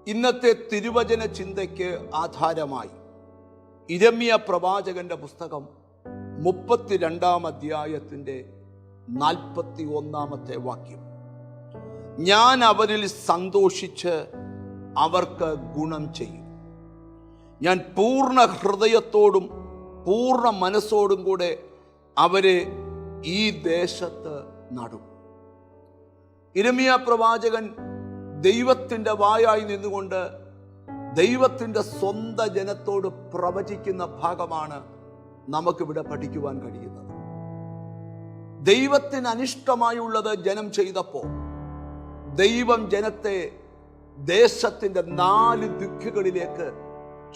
ഇന്നത്തെ തിരുവചന ചിന്തയ്ക്ക് ആധാരമായി യിരെമ്യാ പ്രവാചകന്റെ പുസ്തകം 32 അധ്യായത്തിന്റെ 41 വാക്യം. ഞാൻ അവരിൽ സന്തോഷിച്ച് അവർക്ക് ഗുണം ചെയ്യും. ഞാൻ പൂർണ്ണ ഹൃദയത്തോടും പൂർണ്ണ മനസ്സോടും കൂടെ അവരെ ഈ ദേശത്ത് നടും. യിരെമ്യാ പ്രവാചകൻ ദൈവത്തിൻ്റെ വായായി നിന്നുകൊണ്ട് ദൈവത്തിൻ്റെ സ്വന്തം ജനത്തോട് പ്രവചിക്കുന്ന ഭാഗമാണ് നമുക്കിവിടെ പഠിക്കുവാൻ കഴിയുന്നത്. ദൈവത്തിന് അനിഷ്ടമായുള്ളത് ജനം ചെയ്തപ്പോൾ ദൈവം ജനത്തെ ദേശത്തിൻ്റെ 4 ദിക്കുകളിലേക്ക്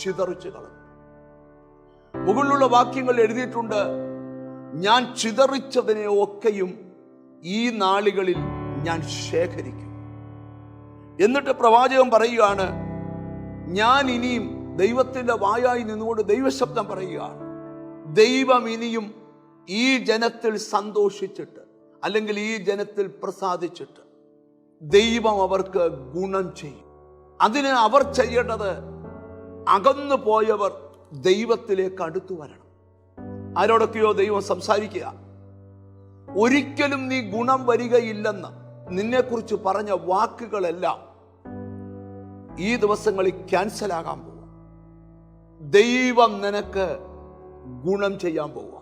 ചിതറിച്ചു കളഞ്ഞു. മുകളിലുള്ള വാക്യങ്ങൾ എഴുതിയിട്ടുണ്ട്, ഞാൻ ചിതറിച്ചതിനെ ഒക്കെയും ഈ നാളുകളിൽ ഞാൻ ശേഖരിക്കും. എന്നിട്ട് പ്രവാചകൻ പറയുകയാണ്, ഞാൻ ഇനിയും ദൈവത്തിൻ്റെ വായായി നിന്നുകൊണ്ട് ദൈവശബ്ദം പറയുകയാണ്, ദൈവം ഇനിയും ഈ ജനത്തിൽ സന്തോഷിച്ചിട്ട് അല്ലെങ്കിൽ ഈ ജനത്തിൽ പ്രസാദിച്ചിട്ട് ദൈവം അവർക്ക് ഗുണം ചെയ്യും. അതിന് അവർ ചെയ്യേണ്ടത് അകന്നു പോയവർ ദൈവത്തിലേക്ക് അടുത്തു വരണം. ആരോടൊക്കെയോ ദൈവം സംസാരിക്കുക, ഒരിക്കലും നീ ഗുണം വരികയില്ലെന്ന് നിന്നെക്കുറിച്ച് പറഞ്ഞ വാക്കുകളെല്ലാം ഈ ദിവസങ്ങളിൽ ക്യാൻസൽ ആകാൻ പോവാ. ദൈവം നിനക്ക് ഗുണം ചെയ്യാൻ പോവാ.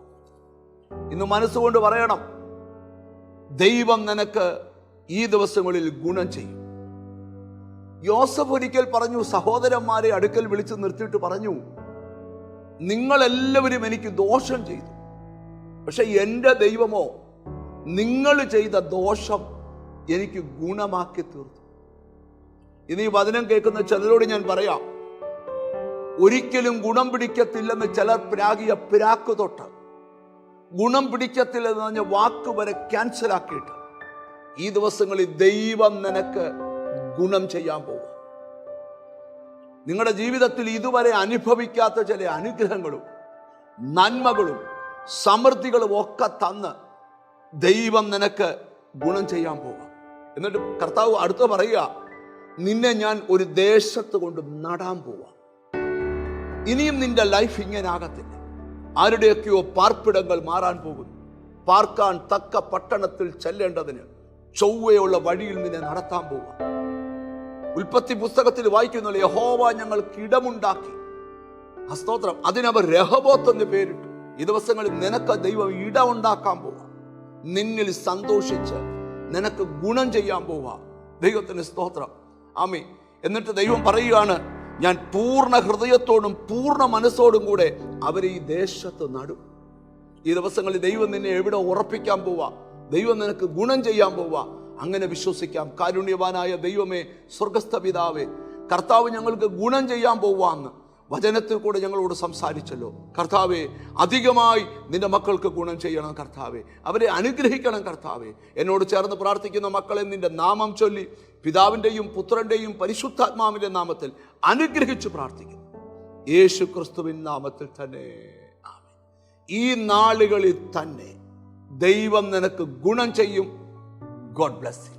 ഇന്ന് മനസ്സുകൊണ്ട് പറയണം, ദൈവം നിനക്ക് ഈ ദിവസങ്ങളിൽ ഗുണം ചെയ്യും. യോസഫ് ഒരിക്കൽ പറഞ്ഞു, സഹോദരന്മാരെ അടുക്കൽ വിളിച്ചു നിർത്തിയിട്ട് പറഞ്ഞു, നിങ്ങളെല്ലാവരും എനിക്ക് ദോഷം ചെയ്തു, പക്ഷെ എൻ്റെ ദൈവമോ നിങ്ങൾ ചെയ്ത ദോഷം എനിക്ക് ഗുണമാക്കി തീർത്തു. ഇനി ഈ വചനം കേൾക്കുന്ന ചിലരോട് ഞാൻ പറയാം, ഒരിക്കലും ഗുണം പിടിക്കത്തില്ലെന്ന് ചിലർ പ്രാഗിയ പിരാക്ക് തൊട്ട് ഗുണം പിടിക്കത്തില്ലെന്ന് പറഞ്ഞ വാക്ക് വരെ ക്യാൻസൽ ആക്കിയിട്ട് ഈ ദിവസങ്ങളിൽ ദൈവം നിനക്ക് ഗുണം ചെയ്യാൻ പോകും. നിങ്ങളുടെ ജീവിതത്തിൽ ഇതുവരെ അനുഭവിക്കാത്ത ചില അനുഗ്രഹങ്ങളും നന്മകളും സമൃദ്ധികളും ഒക്കെ തന്ന് ദൈവം നിനക്ക് ഗുണം ചെയ്യാൻ പോകാം. എന്നിട്ട് കർത്താവ് അടുത്ത് പറയുക, നിന്നെ ഞാൻ ഒരു ദേശത്ത് കൊണ്ട് നടാൻ പോവാം. ഇനിയും നിന്റെ ലൈഫ് ഇങ്ങനെ ആകത്തില്ല. ആരുടെയൊക്കെയോ പാർപ്പിടങ്ങൾ മാറാൻ പോകുന്നു. പാർക്കാൻ തക്ക പട്ടണത്തിൽ ചെല്ലേണ്ടതിന് ചൊവ്വയുള്ള വഴിയിൽ നിന്നെ നടത്താൻ പോവാം. ഉൽപ്പത്തി പുസ്തകത്തിൽ വായിക്കുന്നുള്ള, യഹോവ ഞങ്ങൾക്ക് ഇടമുണ്ടാക്കി, സ്തോത്രം, അതിനവർ രഹബോത്ത് എന്ന് പേരിട്ടു. ഈ ദിവസങ്ങളിൽ നിനക്ക് ദൈവം ഇടമുണ്ടാക്കാൻ പോവാം. നിന്നിൽ സന്തോഷിച്ച് നിനക്ക് ഗുണം ചെയ്യാൻ പോവാ. ദൈവത്തിന് സ്തോത്രം, ആമേൻ. എന്നിട്ട് ദൈവം പറയുകയാണ്, ഞാൻ പൂർണ്ണ ഹൃദയത്തോടും പൂർണ്ണ മനസ്സോടും കൂടെ അവരെ ഈ ദേശത്ത് നടും. ഈ ദിവസങ്ങളിൽ ദൈവം നിന്നെ എവിടെ ഉറപ്പിക്കാൻ പോവാ, ദൈവം നിനക്ക് ഗുണം ചെയ്യാൻ പോവാ. അങ്ങനെ വിശ്വസിക്കാം. കാരുണ്യവാനായ ദൈവമേ, സ്വർഗസ്ഥ പിതാവേ, കർത്താവ് ഞങ്ങൾക്ക് ഗുണം ചെയ്യാൻ പോവാന്ന് വചനത്തിൽ കൂടെ ഞങ്ങളോട് സംസാരിച്ചല്ലോ. കർത്താവേ, അധികമായി നിന്റെ മക്കൾക്ക് ഗുണം ചെയ്യണം കർത്താവേ, അവരെ അനുഗ്രഹിക്കണം കർത്താവേ. എന്നോട് ചേർന്ന് പ്രാർത്ഥിക്കുന്ന മക്കളെ നിന്റെ നാമം ചൊല്ലി പിതാവിൻ്റെയും പുത്രൻ്റെയും പരിശുദ്ധാത്മാവിൻ്റെ നാമത്തിൽ അനുഗ്രഹിച്ചു പ്രാർത്ഥിക്കുന്നു, യേശു ക്രിസ്തുവിൻ നാമത്തിൽ തന്നെ. ഈ നാളുകളിൽ തന്നെ ദൈവം നിനക്ക് ഗുണം ചെയ്യും. God bless you.